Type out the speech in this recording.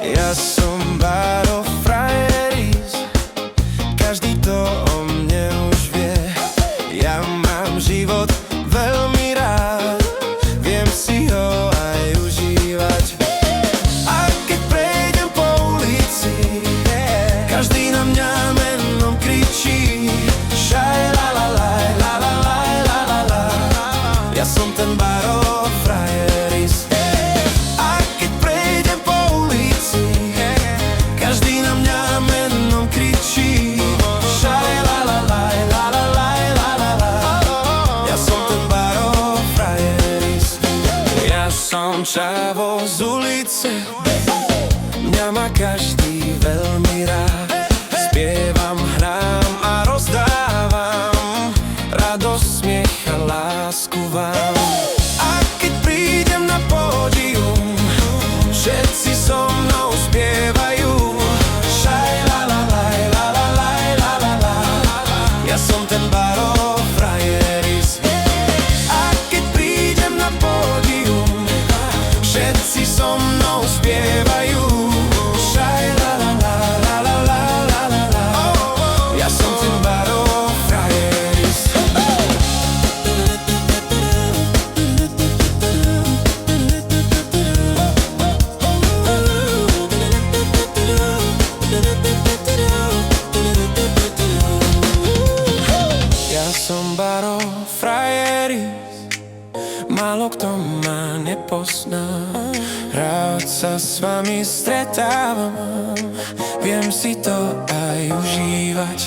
Ja som Baro Frajeris, každý to o mne už vie. Ja mám život veľmi rád, viem si ho aj užívať. A keď prejdem po ulici, každý na mňa menom kričí. Šaj la la laj, la la laj, la la la. Ja som ten Baro Frajeris. A keď prejdem po ulici, každý na mňa menom kričí. Šaj la la laj, la la laj, la la la. Ja som ten Baro Frajeris. Ja som čavo z ulice, mňa má každý veľmi rád. Spievam, hrám a rozdávam radosť, smiech a lásku vám. A keď prídem na pódium, všetci so mnou spievajú. Šaj la la laj, la la laj, la la la. Ja som ten Baro Frajeris. A keď prídem na pódium, všetci so mnou spievajú. Šaj la la la, la la la, la la la. Ja som ten Baro Frajeris. Ja som Baro Frajeris, málo kto ma nepozná. Rád sa s vami stretávam, viem si to aj užívať.